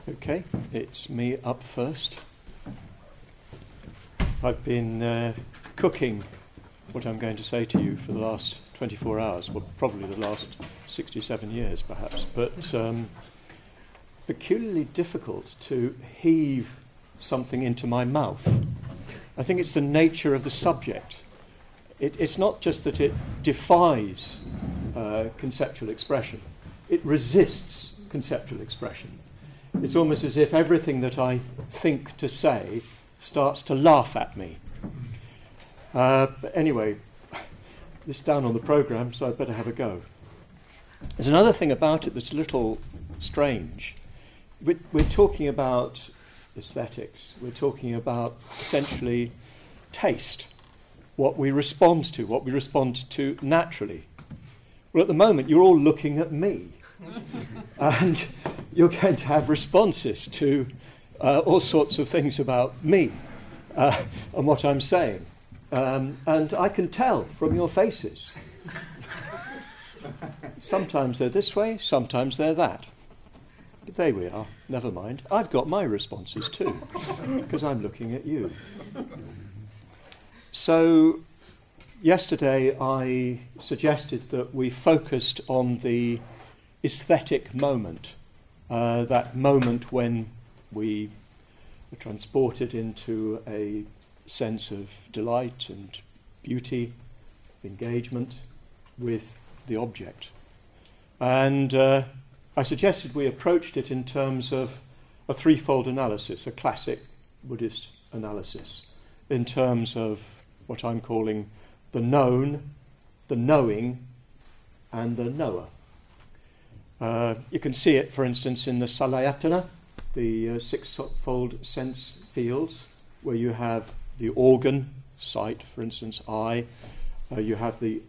Okay, it's me up first. I've been cooking what I'm going to say to you for the last 24 hours, well, probably the last 67 years perhaps, but peculiarly difficult to heave something into my mouth. I think it's the nature of the subject. It's not just that it defies conceptual expression, it resists conceptual expression. It's almost as if everything that I think to say starts to laugh at me. But anyway, this is down on the programme, so I'd better have a go. There's another thing about it that's a little strange. We're talking about aesthetics. We're talking about essentially taste, what we respond to naturally. Well, at the moment, you're all looking at me. And you're going to have responses to all sorts of things about me and what I'm saying. And I can tell from your faces. Sometimes they're this way, sometimes they're that. But there we are, never mind. I've got my responses too, because I'm looking at you. So, yesterday I suggested that we focused on the aesthetic moment, that moment when we are transported into a sense of delight and beauty, engagement with the object. And I suggested we approached it in terms of a threefold analysis, a classic Buddhist analysis, in terms of what I'm calling the known, the knowing, and the knower. You can see it, for instance, in the Salayatana, the sixfold sense fields, where you have the organ, sight, for instance, eye, you have the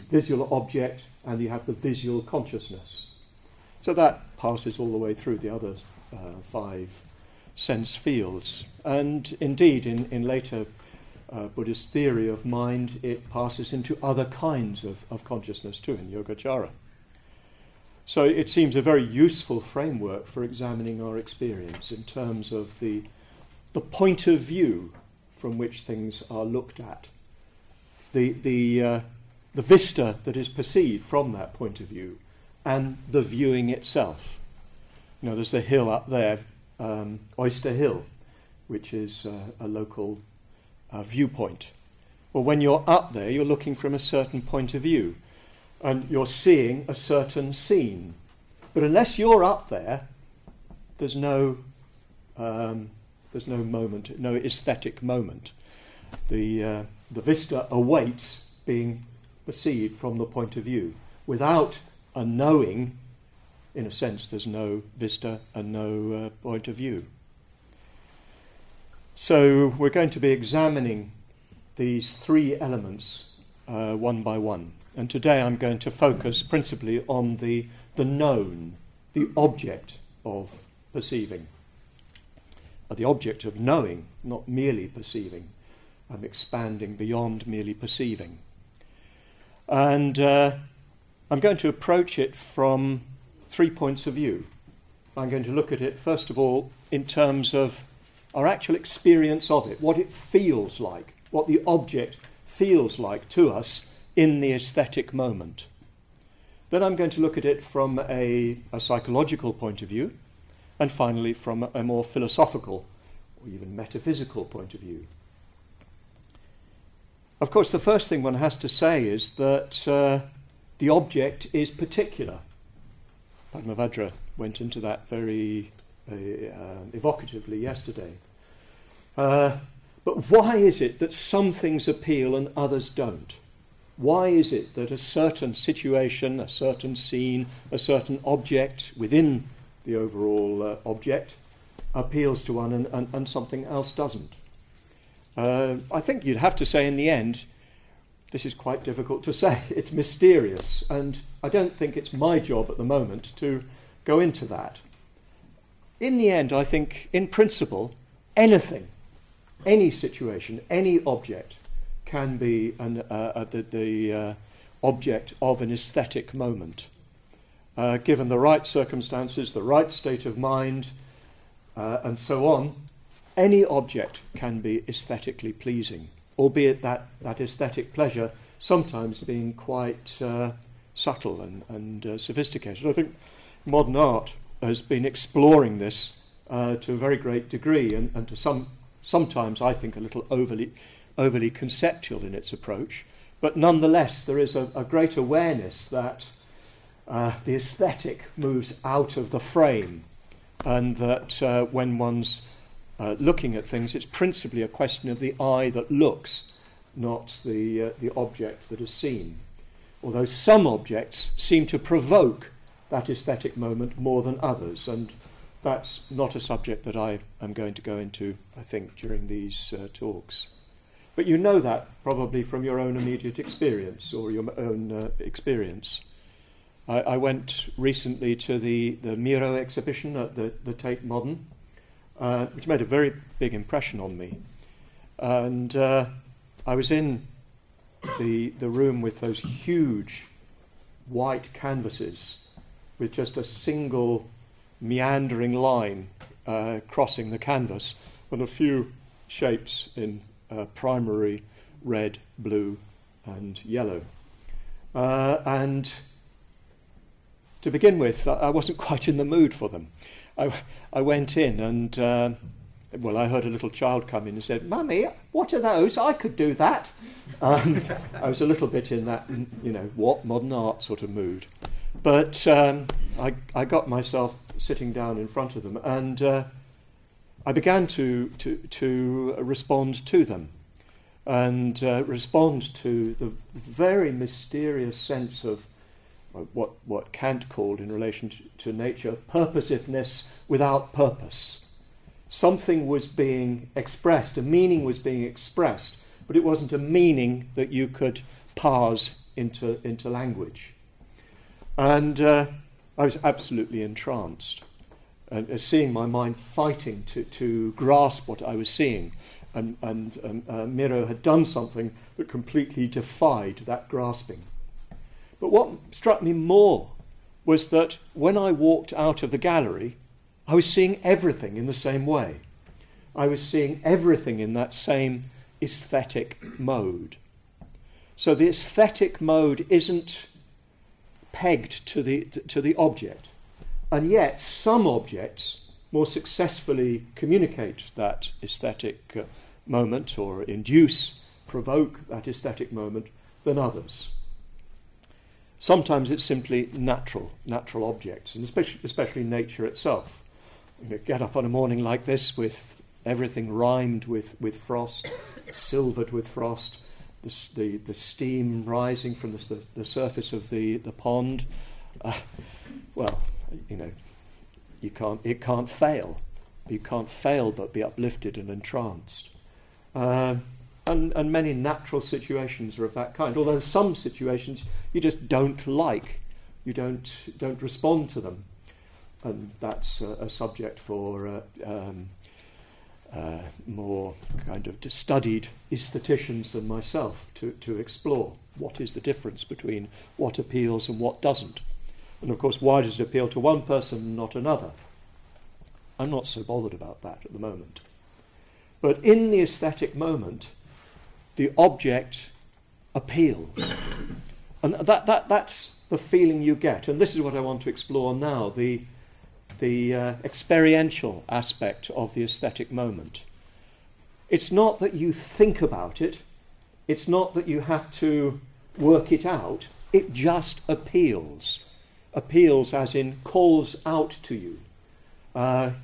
visual object, and you have the visual consciousness. So that passes all the way through the other five sense fields. And indeed, in later Buddhist theory of mind, it passes into other kinds of consciousness too, in Yogacara. So it seems a very useful framework for examining our experience in terms of the point of view from which things are looked at, the vista that is perceived from that point of view, and the viewing itself. You know, there's the hill up there, Oyster Hill, which is a local viewpoint. Well, when you're up there, you're looking from a certain point of view, and you're seeing a certain scene. But unless you're up there, there's no moment, no aesthetic moment. The vista awaits being perceived from the point of view. Without a knowing, in a sense, there's no vista and no point of view. So we're going to be examining these three elements one by one. And today I'm going to focus principally on the known, the object of perceiving. The object of knowing, not merely perceiving. I'm expanding beyond merely perceiving. And I'm going to approach it from 3 points of view. I'm going to look at it, first of all, in terms of our actual experience of it, what it feels like, what the object feels like to us in the aesthetic moment. Then I'm going to look at it from a psychological point of view, and finally from a more philosophical or even metaphysical point of view. Of course, the first thing one has to say is that the object is particular. Padmavajra went into that very evocatively yesterday. But why is it that some things appeal and others don't? Why is it that a certain situation, a certain scene, a certain object within the overall object appeals to one and something else doesn't? I think you'd have to say in the end, this is quite difficult to say. It's mysterious, and I don't think it's my job at the moment to go into that. In the end, I think, in principle, anything, any situation, any object can be the object of an aesthetic moment. Given the right circumstances, the right state of mind, and so on, any object can be aesthetically pleasing, albeit that aesthetic pleasure sometimes being quite subtle and sophisticated. I think modern art has been exploring this to a very great degree, and to sometimes I think a little overly conceptual in its approach, but nonetheless there is a great awareness that the aesthetic moves out of the frame, and that when one's looking at things, it's principally a question of the eye that looks, not the object that is seen. Although some objects seem to provoke that aesthetic moment more than others, and that's not a subject that I am going to go into, I think, during these talks. But you know that probably from your own immediate experience or your own experience. I went recently to the Miro exhibition at the Tate Modern, which made a very big impression on me. And I was in the room with those huge white canvases with just a single meandering line crossing the canvas, and a few shapes in primary red, blue and yellow. And to begin with, I wasn't quite in the mood for them. I went in and, I heard a little child come in and said, "Mummy, what are those? I could do that." And I was a little bit in that, what modern art sort of mood. But I got myself sitting down in front of them, and I began to respond to them, and respond to the very mysterious sense of what Kant called in relation to nature, purposiveness without purpose. Something was being expressed, a meaning was being expressed, but it wasn't a meaning that you could parse into language. And I was absolutely entranced, and seeing my mind fighting to grasp what I was seeing. And Miro had done something that completely defied that grasping. But what struck me more was that when I walked out of the gallery, I was seeing everything in the same way. I was seeing everything in that same aesthetic mode. So the aesthetic mode isn't pegged to the object, and yet some objects more successfully communicate that aesthetic moment, or provoke that aesthetic moment, than others. Sometimes it's simply natural objects, and especially nature itself. Get up on a morning like this with everything rimed with frost, silvered with frost, the steam rising from the surface of the pond. It can't fail. You can't fail but be uplifted and entranced. And many natural situations are of that kind. Although some situations you just don't like, you don't respond to them, and that's a subject for more kind of studied aestheticians than myself to explore. What is the difference between what appeals and what doesn't? And of course, why does it appeal to one person and not another? I'm not so bothered about that at the moment. But in the aesthetic moment, the object appeals. And that's the feeling you get. And this is what I want to explore now, the experiential aspect of the aesthetic moment. It's not that you think about it. It's not that you have to work it out. It just appeals. Appeals as in calls out to you,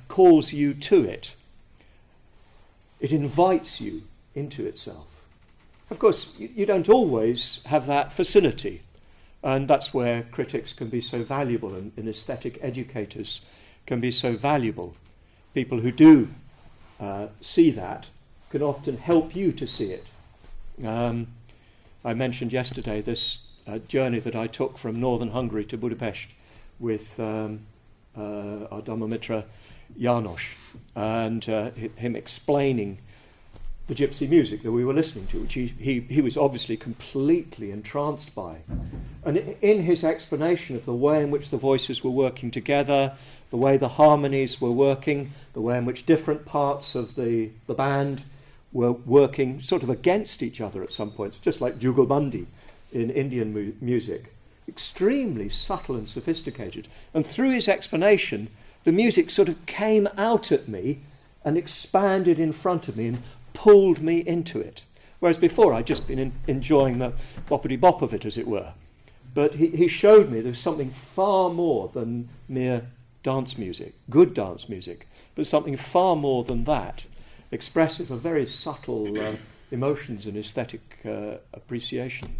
calls you to it. It invites you into itself. Of course, you don't always have that facility, and that's where critics can be so valuable, and aesthetic educators can be so valuable. People who do see that can often help you to see it. I mentioned yesterday this journey that I took from northern Hungary to Budapest with our Dhamma Mitra János, and him explaining the gypsy music that we were listening to, which he was obviously completely entranced by. And in his explanation of the way in which the voices were working together, the way the harmonies were working, the way in which different parts of the band were working sort of against each other at some points, just like Jugalbandi in Indian music, extremely subtle and sophisticated. And through his explanation, the music sort of came out at me and expanded in front of me and pulled me into it. Whereas before I'd just been enjoying the boppity-bop of it, as it were. But he showed me there's something far more than mere dance music, good dance music, but something far more than that, expressive of very subtle emotions and aesthetic appreciation.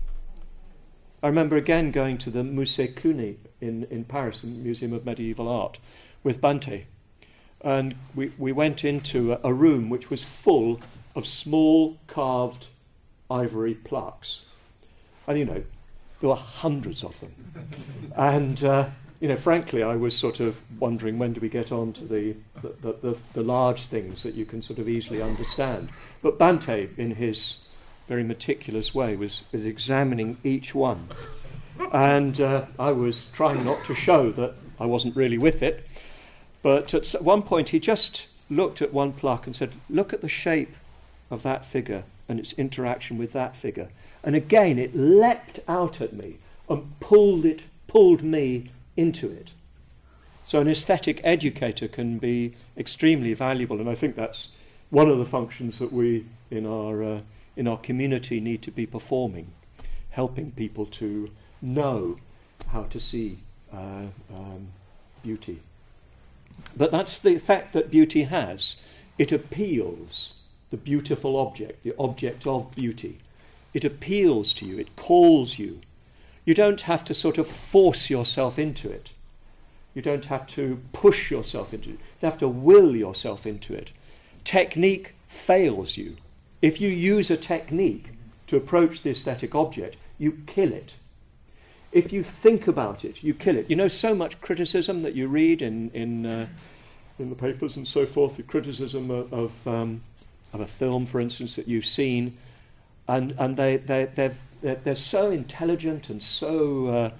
I remember again going to the Musée Cluny in Paris, the Museum of Medieval Art, with Bante. And we went into a room which was full of small carved ivory plaques. And, you know, there were hundreds of them. And, you know, frankly, I was sort of wondering, when do we get on to the large things that you can sort of easily understand? But Bante, in his very meticulous way, was examining each one. And I was trying not to show that I wasn't really with it. But at one point he just looked at one plaque and said, look at the shape of that figure and its interaction with that figure. And again it leapt out at me and pulled me into it. So an aesthetic educator can be extremely valuable, and I think that's one of the functions that we in our community need to be performing, helping people to know how to see beauty. But that's the effect that beauty has. It appeals, the beautiful object, the object of beauty. It appeals to you, it calls you. You don't have to sort of force yourself into it. You don't have to push yourself into it. You have to will yourself into it. Technique fails you. If you use a technique to approach the aesthetic object, you kill it. If you think about it, you kill it. You know, so much criticism that you read in the papers and so forth, the criticism of a film, for instance, that you've seen, and they're so intelligent and so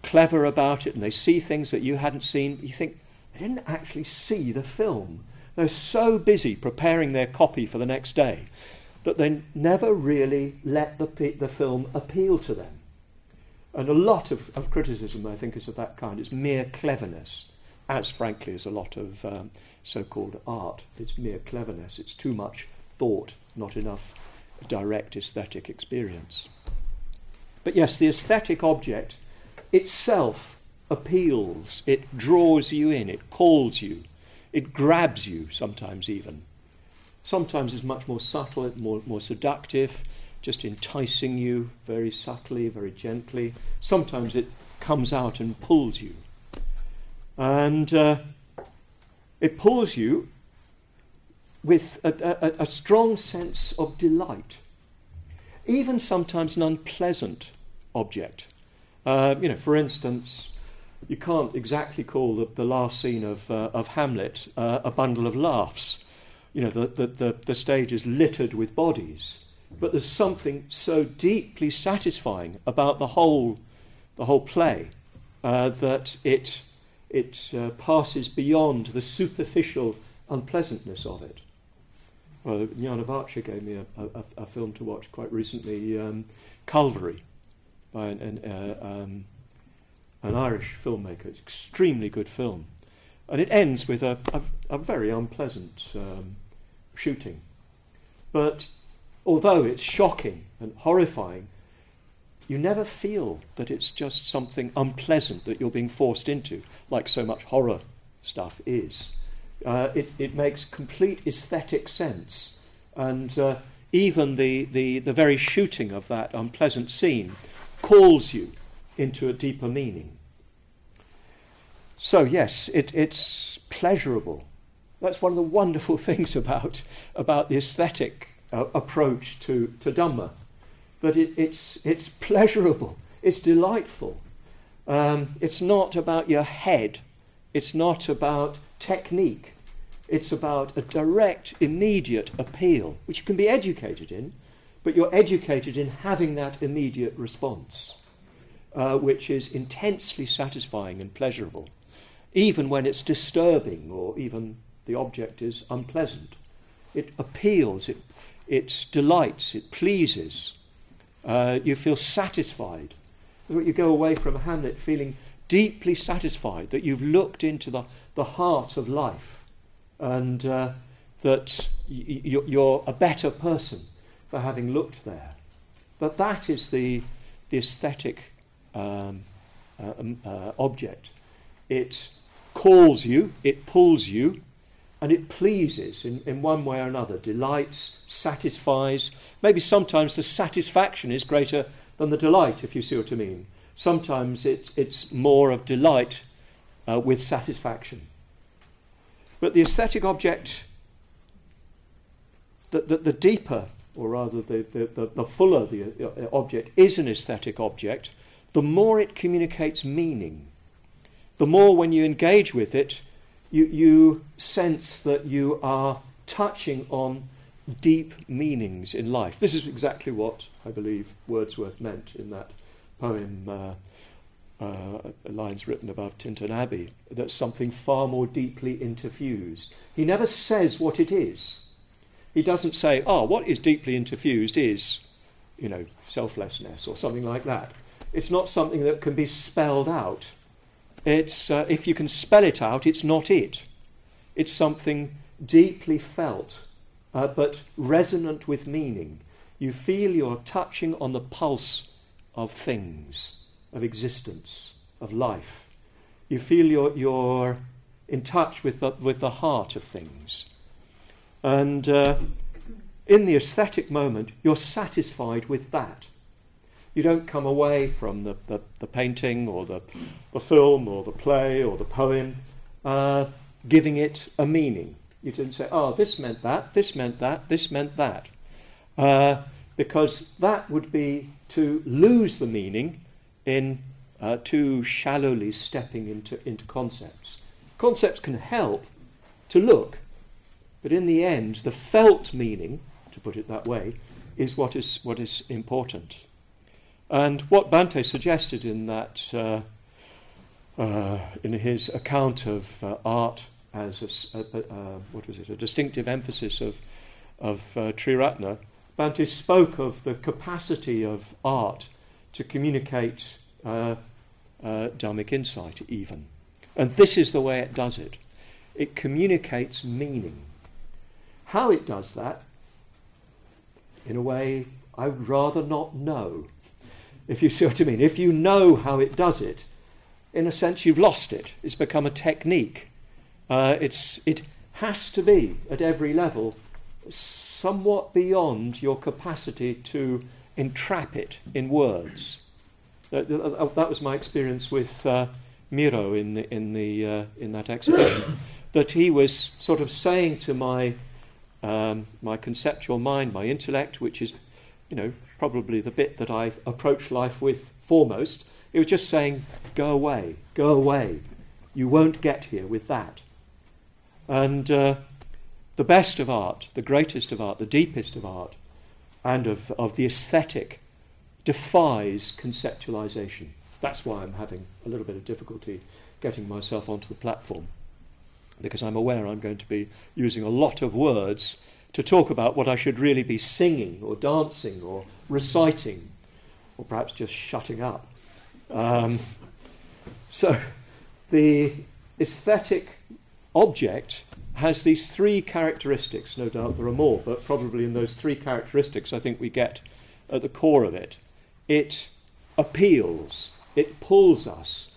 clever about it, and they see things that you hadn't seen. You think, they didn't actually see the film. They're so busy preparing their copy for the next day that they never really let the film appeal to them. And a lot of criticism, I think, is of that kind. It's mere cleverness, as frankly as a lot of so-called art. It's mere cleverness. It's too much thought, not enough direct aesthetic experience. But yes, the aesthetic object itself appeals. It draws you in. It calls you. It grabs you sometimes even. Sometimes it's much more subtle, more seductive, just enticing you very subtly, very gently. Sometimes it comes out and pulls you. And it pulls you with a strong sense of delight. Even sometimes an unpleasant object. You know, for instance, you can't exactly call the last scene of Hamlet a bundle of laughs. You know, the stage is littered with bodies. But there's something so deeply satisfying about the whole play that it passes beyond the superficial unpleasantness of it. Well, Jana Varcha gave me a film to watch quite recently, Calvary, by an Irish filmmaker. It's an extremely good film. And it ends with a very unpleasant shooting. But although it's shocking and horrifying, you never feel that it's just something unpleasant that you're being forced into, like so much horror stuff is. It makes complete aesthetic sense. And even the very shooting of that unpleasant scene calls you into a deeper meaning. So yes, it's pleasurable. That's one of the wonderful things about the aesthetic approach to Dhamma, that it's pleasurable, it's delightful. It's not about your head, it's not about technique, It's about a direct, immediate appeal, which you can be educated in, but you're educated in having that immediate response, which is intensely satisfying and pleasurable, even when it's disturbing or even the object is unpleasant. It appeals, it delights, it pleases. You feel satisfied. You go away from Hamlet feeling deeply satisfied that you've looked into the heart of life, and that you're a better person for having looked there. But that is the aesthetic object. It calls you, it pulls you, and it pleases in one way or another, delights, satisfies. Maybe sometimes the satisfaction is greater than the delight, if you see what I mean. Sometimes it's more of delight with satisfaction. But the aesthetic object, the deeper, or rather the fuller the object is an aesthetic object, the more it communicates meaning. The more when you engage with it, you sense that you are touching on deep meanings in life. This is exactly what I believe Wordsworth meant in that poem, lines written above Tintern Abbey, that something far more deeply interfused. He never says what it is. He doesn't say, what is deeply interfused is, selflessness or something like that. It's not something that can be spelled out. It's if you can spell it out, it's not it. It's something deeply felt, but resonant with meaning. You feel you're touching on the pulse of things, of existence, of life. You feel you're in touch with the heart of things. And in the aesthetic moment, you're satisfied with that. You don't come away from the painting or the film or the play or the poem giving it a meaning. You didn't say, this meant that, this meant that, this meant that. Because that would be to lose the meaning in too shallowly stepping into concepts. Concepts can help to look, but in the end, the felt meaning, to put it that way, is what is important. And what Bhante suggested in that, in his account of art as a distinctive emphasis of Triratna, Bhante spoke of the capacity of art to communicate Dhammic insight even. And this is the way it does it. It communicates meaning. How it does that, in a way, I would rather not know. If you see what I mean. If you know how it does it, in a sense you've lost it. It's become a technique. It has to be, at every level, somewhat beyond your capacity to entrap it in words. That was my experience with Miro in that exhibition. That he was sort of saying to my conceptual mind, my intellect, which is, probably the bit that I approach life with foremost. It was just saying, go away, you won't get here with that. And the best of art, the greatest of art, the deepest of art, and of the aesthetic, defies conceptualization. That's why I'm having a little bit of difficulty getting myself onto the platform, because I'm aware I'm going to be using a lot of words to talk about what I should really be singing or dancing or reciting, or perhaps just shutting up. So the aesthetic object has these three characteristics. No doubt there are more, but probably in those three characteristics I think we get at the core of it. It appeals, it pulls us.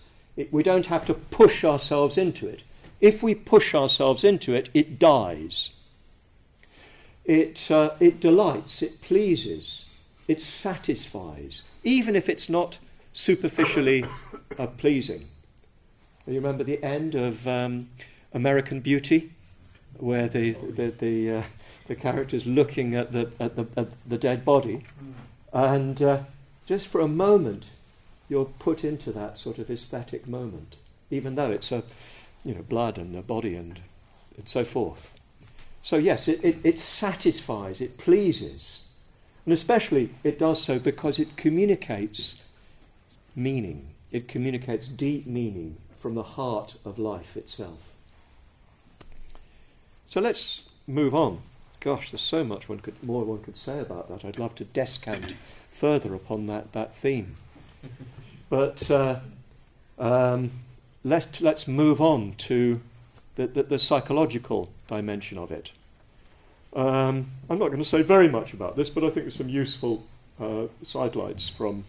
We don't have to push ourselves into it. If we push ourselves into it, it dies. It delights, it pleases, it satisfies, even if it's not superficially pleasing. You remember the end of American Beauty, where the character's looking at the dead body, and just for a moment you're put into that sort of aesthetic moment, even though it's blood and a body and and so forth. So yes, it satisfies, it pleases, and especially it does so because it communicates meaning. It communicates deep meaning from the heart of life itself. So let's move on. Gosh, there's so much more one could say about that. I'd love to descant further upon that theme. But let's move on to the psychological dimension of it. I'm not going to say very much about this, but I think there's some useful sidelights from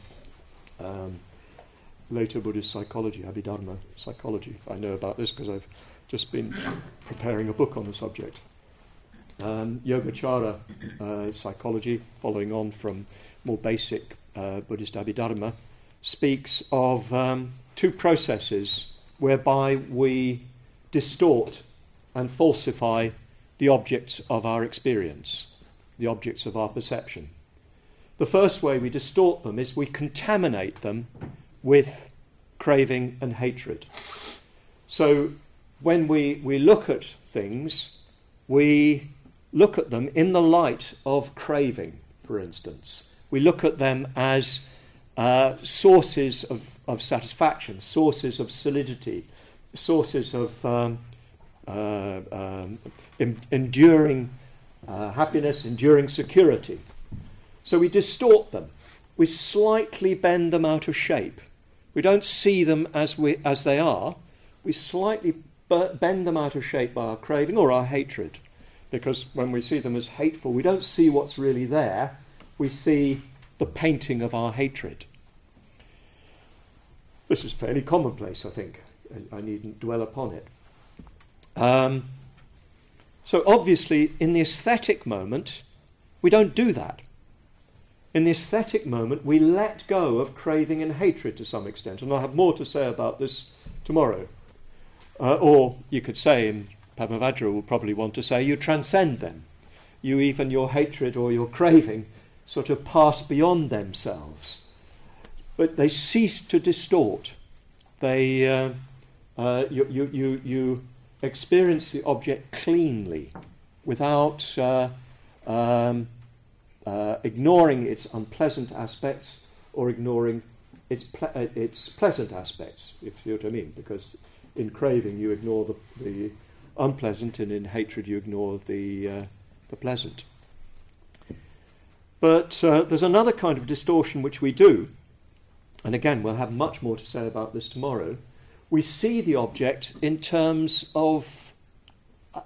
later Buddhist psychology, Abhidharma psychology. I know about this because I've just been preparing a book on the subject. Yogacara psychology, following on from more basic Buddhist Abhidharma, speaks of two processes whereby we distort and falsify the objects of our experience, the objects of our perception. The first way we distort them is we contaminate them with craving and hatred. So when we look at things, we look at them in the light of craving, for instance. We look at them as sources of satisfaction, sources of solidity, sources of enduring happiness, enduring security. So we distort them. We slightly bend them out of shape. We don't see them as they are. We slightly bend them out of shape by our craving or our hatred. Because when we see them as hateful, we don't see what's really there. We see the painting of our hatred. This is fairly commonplace, I think. I needn't dwell upon it. So obviously, in the aesthetic moment, we don't do that. In the aesthetic moment, we let go of craving and hatred to some extent. And I'll have more to say about this tomorrow. Or you could say, and Padmavajra will probably want to say, you transcend them. Even your hatred or your craving sort of pass beyond themselves. But they cease to distort. You experience the object cleanly without ignoring its unpleasant aspects or ignoring its pleasant aspects, if you know what I mean. Because in craving you ignore the unpleasant, and in hatred you ignore the pleasant. But there's another kind of distortion which we do, and again we'll have much more to say about this tomorrow. We see the object in terms of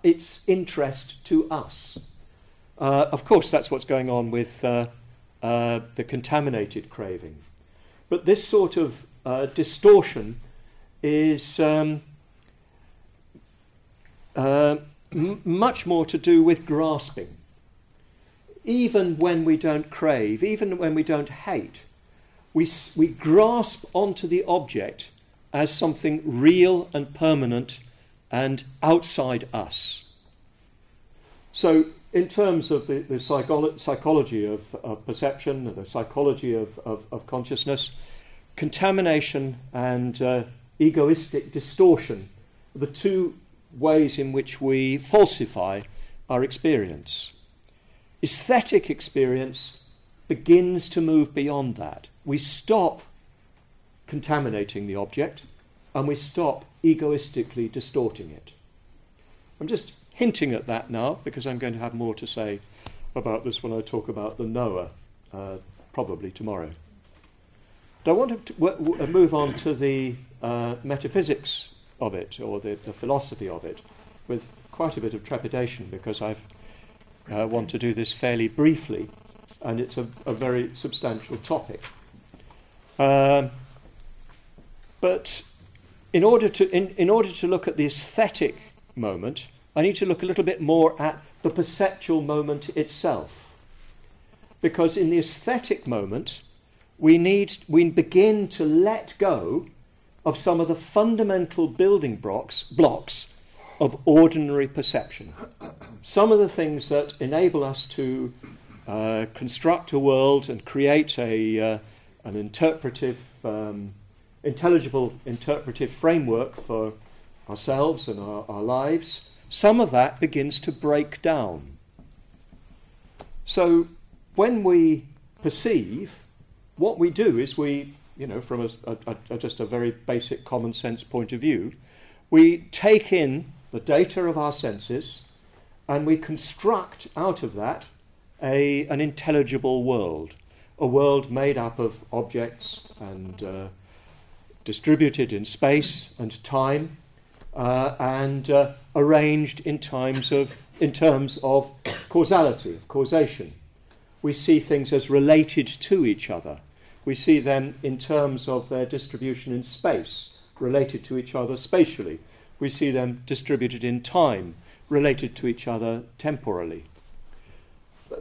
its interest to us. Of course, that's what's going on with the contaminated craving. But this sort of distortion is much more to do with grasping. Even when we don't crave, even when we don't hate, we grasp onto the object as something real and permanent and outside us. So in terms of the psychology of perception, and the psychology of consciousness, contamination and egoistic distortion are the two ways in which we falsify our experience. Aesthetic experience begins to move beyond that. We stop contaminating the object and we stop egoistically distorting it. I'm just hinting at that now because I'm going to have more to say about this when I talk about the knower, probably tomorrow. But I want to move on to the metaphysics of it, or the philosophy of it, with quite a bit of trepidation, because I want to do this fairly briefly, and it's a very substantial topic. But in order to look at the aesthetic moment, I need to look a little bit more at the perceptual moment itself. Because in the aesthetic moment, we begin to let go of some of the fundamental building blocks of ordinary perception. Some of the things that enable us to construct a world and create an intelligible interpretive framework for ourselves and our lives. some of that begins to break down. So when we perceive, what we do is we, from just a very basic common sense point of view, we take in the data of our senses and we construct out of that an intelligible world, a world made up of objects and distributed in space and time and arranged in terms of causality, of causation. We see things as related to each other. We see them in terms of their distribution in space, related to each other spatially. We see them distributed in time, related to each other temporally.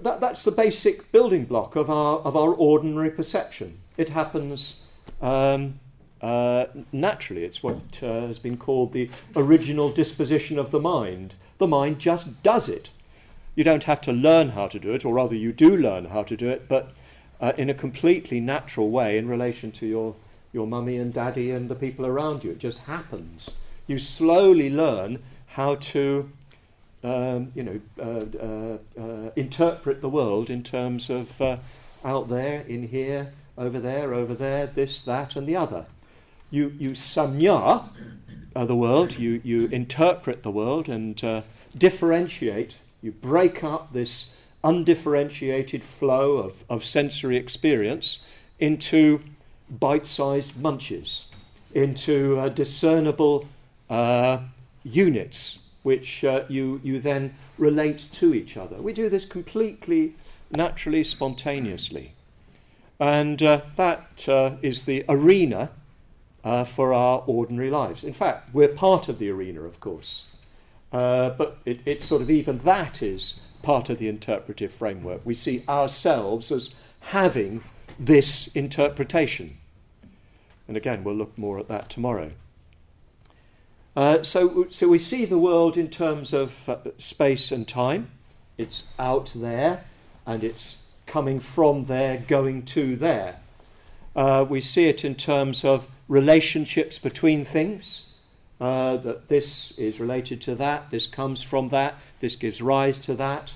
That's the basic building block of our ordinary perception. It happens naturally. It's what has been called the original disposition of the mind. The mind just does it. You don't have to learn how to do it, or rather you do learn how to do it, but in a completely natural way in relation to your mummy and daddy and the people around you. It just happens. You slowly learn how to interpret the world in terms of out there, in here, over there, this, that, and the other. You samnya the world, you interpret the world and differentiate. You break up this undifferentiated flow of sensory experience into bite-sized munches, into discernible units which you then relate to each other. We do this completely naturally, spontaneously. And that is the arena for our ordinary lives. In fact, we're part of the arena, of course. But it sort of, even that is part of the interpretive framework. We see ourselves as having this interpretation. And again, we'll look more at that tomorrow. So we see the world in terms of space and time. It's out there, and it's coming from there, going to there. We see it in terms of relationships between things, that this is related to that, this comes from that, this gives rise to that.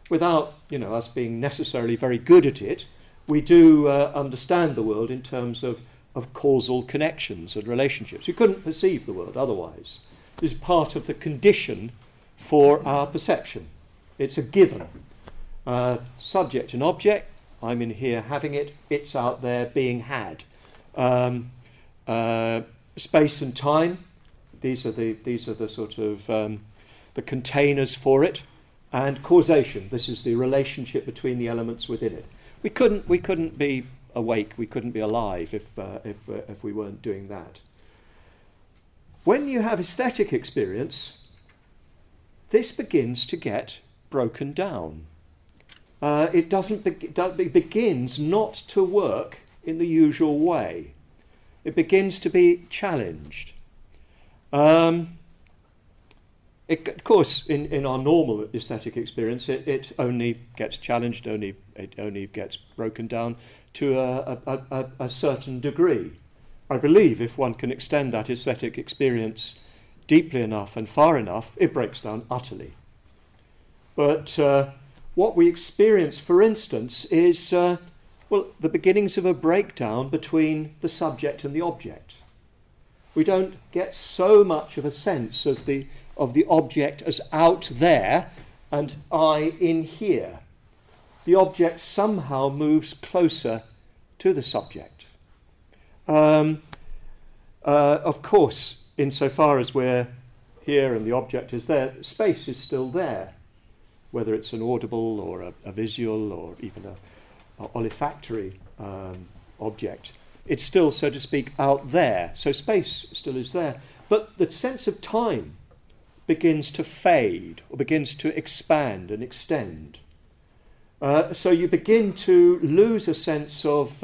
Without us being necessarily very good at it, we do understand the world in terms of causal connections and relationships. You couldn't perceive the world otherwise. It is part of the condition for our perception. It's a given. Subject and object, I'm in here having it, it's out there being had. Space and time, these are the sort of the containers for it. And causation, this is the relationship between the elements within it. We couldn't be awake, we couldn't be alive if we weren't doing that. When you have aesthetic experience, this begins to get broken down. It begins not to work in the usual way. It begins to be challenged. Of course, in our normal aesthetic experience, it only gets challenged, it only gets broken down to a certain degree. I believe if one can extend that aesthetic experience deeply enough and far enough, it breaks down utterly. But what we experience, for instance, is the beginnings of a breakdown between the subject and the object. We don't get so much of a sense of the object as out there and I in here. The object somehow moves closer to the subject. Of course, insofar as we're here and the object is there, space is still there, whether it's an audible or a visual or even an olfactory object. It's still, so to speak, out there. So space still is there. But the sense of time begins to fade or begins to expand and extend. So you begin to lose a sense of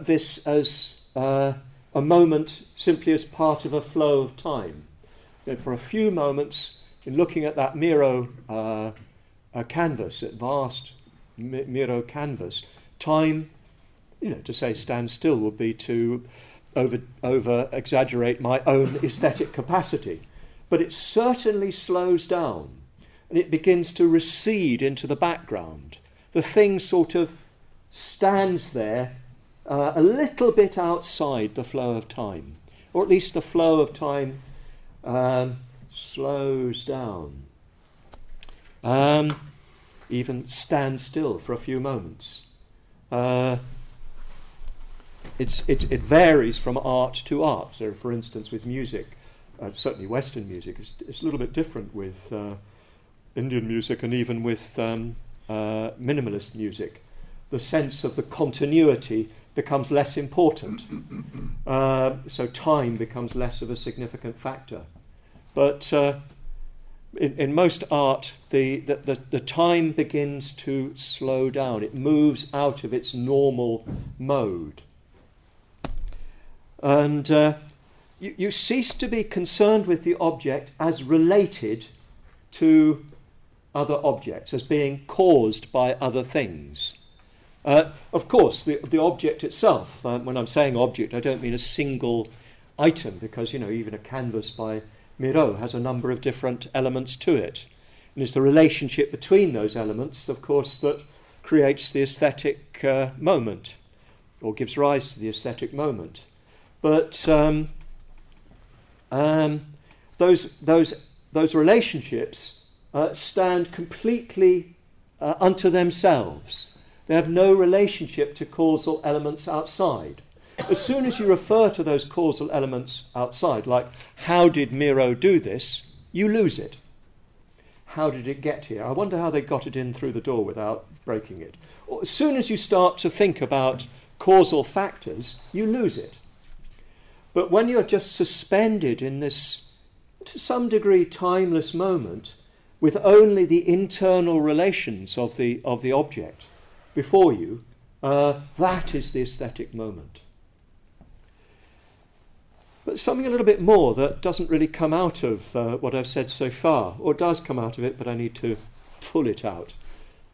this as a moment simply as part of a flow of time. For a few moments, in looking at that Miro canvas, that vast Miro canvas, time, to say stand still would be to over exaggerate my own aesthetic capacity. but it certainly slows down and it begins to recede into the background. The thing sort of stands there a little bit outside the flow of time, or at least the flow of time slows down. Even stands still for a few moments. It varies from art to art. So, for instance, with music, certainly Western music, it's a little bit different with Indian music and even with minimalist music. The sense of the continuity becomes less important. So time becomes less of a significant factor. But in most art, the time begins to slow down. It moves out of its normal mode. And you cease to be concerned with the object as related to other objects, as being caused by other things. Of course, the object itself, when I'm saying object, I don't mean a single item, because, even a canvas by Miro has a number of different elements to it. And it's the relationship between those elements, of course, that creates the aesthetic moment, or gives rise to the aesthetic moment. But those relationships stand completely unto themselves. They have no relationship to causal elements outside. As soon as you refer to those causal elements outside, like how did Miro do this, you lose it. How did it get here? I wonder how they got it in through the door without breaking it. Or as soon as you start to think about causal factors, you lose it. But when you're just suspended in this, to some degree, timeless moment, with only the internal relations of the object before you, that is the aesthetic moment. But something a little bit more that doesn't really come out of what I've said so far, or does come out of it, but I need to pull it out.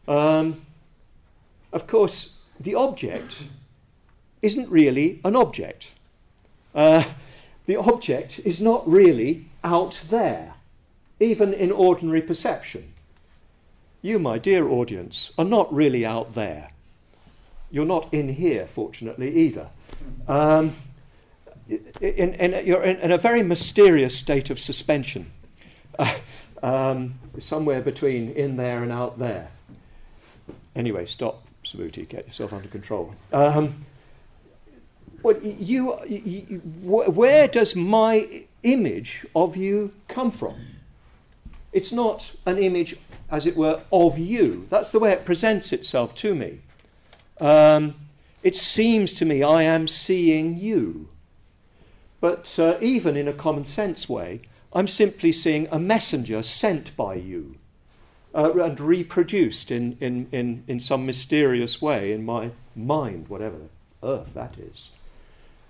Of course, the object isn't really an object. The object is not really out there, even in ordinary perception. You, my dear audience, are not really out there. You're not in here, fortunately, either. You're in a very mysterious state of suspension, somewhere between in there and out there. Anyway, stop, Subhuti, get yourself under control. Where does my image of you come from? It's not an image, as it were, of you. That's the way it presents itself to me. It seems to me I am seeing you. But even in a common sense way, I'm simply seeing a messenger sent by you and reproduced in some mysterious way in my mind, whatever earth that is.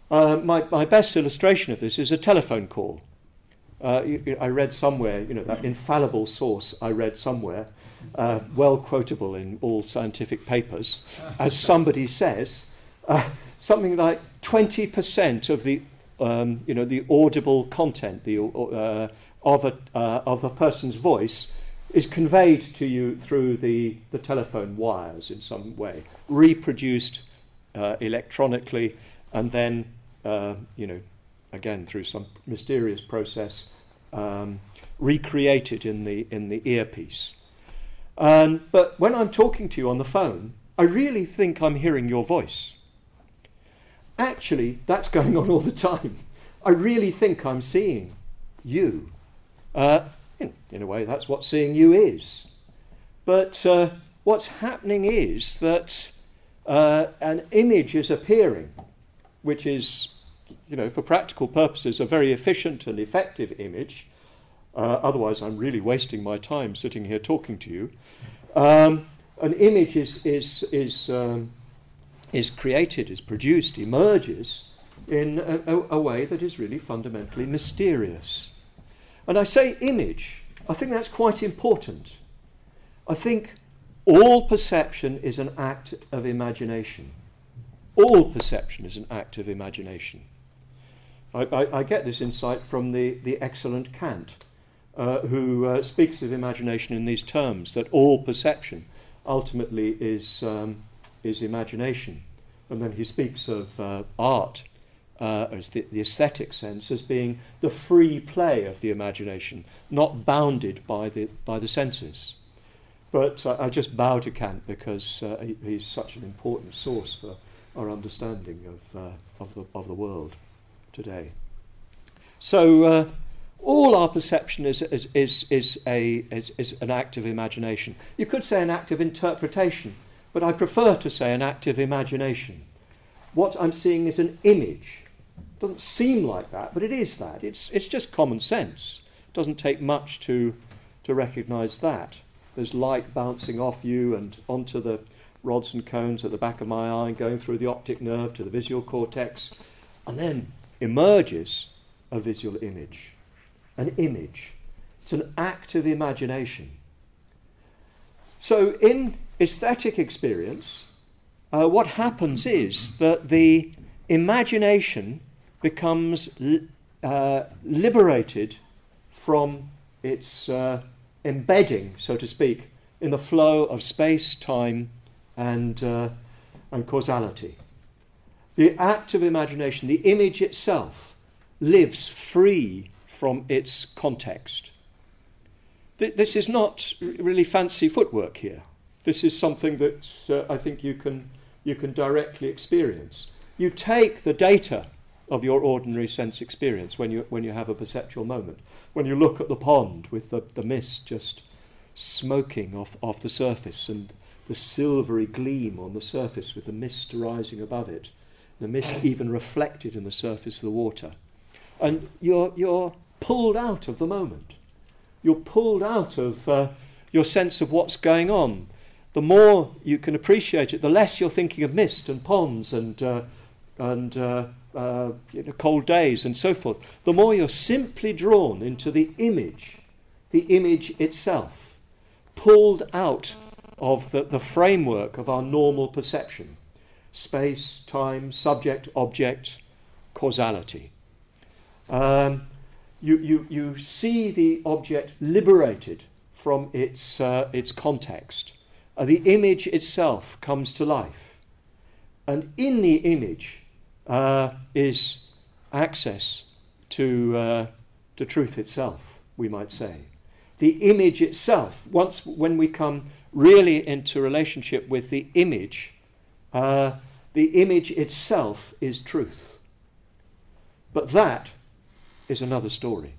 My best illustration of this is a telephone call. I read somewhere, that infallible source I read somewhere, well quotable in all scientific papers, as somebody says, something like 20% of the the audible content of a person's voice is conveyed to you through the telephone wires in some way, reproduced electronically, and then again through some mysterious process recreated in the earpiece. But when I'm talking to you on the phone, I really think I'm hearing your voice. Actually, that's going on all the time. I really think I'm seeing you. In a way, that's what seeing you is. But what's happening is that an image is appearing, which is, for practical purposes, a very efficient and effective image. Otherwise, I'm really wasting my time sitting here talking to you. An image is created, is produced, emerges in a way that is really fundamentally mysterious. And I say image, I think that's quite important. I think all perception is an act of imagination. All perception is an act of imagination. I get this insight from the excellent Kant, who speaks of imagination in these terms, that all perception ultimately is imagination. And then he speaks of art, as the aesthetic sense, as being the free play of the imagination, not bounded by the senses. But I just bow to Kant because he's such an important source for our understanding of the world today. So all our perception is an act of imagination. You could say an act of interpretation, but I prefer to say an act of imagination. What I'm seeing is an image. It doesn't seem like that, but it is that. It's just common sense. It doesn't take much to recognise that. There's light bouncing off you and onto the rods and cones at the back of my eye, going through the optic nerve to the visual cortex, and then emerges a visual image. An image. It's an act of imagination. So in aesthetic experience, what happens is that the imagination becomes liberated from its embedding, so to speak, in the flow of space, time, and causality. The act of imagination, the image itself, lives free from its context. This is not really fancy footwork here. This is something that I think you can directly experience. You take the data of your ordinary sense experience when you have a perceptual moment. When you look at the pond with the mist just smoking off the surface and the silvery gleam on the surface with the mist rising above it, the mist even reflected in the surface of the water. And you're pulled out of the moment. You're pulled out of your sense of what's going on. The more you can appreciate it, the less you're thinking of mist and ponds and cold days and so forth. The more you're simply drawn into the image itself, pulled out of the framework of our normal perception: space, time, subject, object, causality. You see the object liberated from its context. The image itself comes to life, and in the image is access to truth itself, we might say. The image itself, when we come really into relationship with the image itself is truth. But that is another story.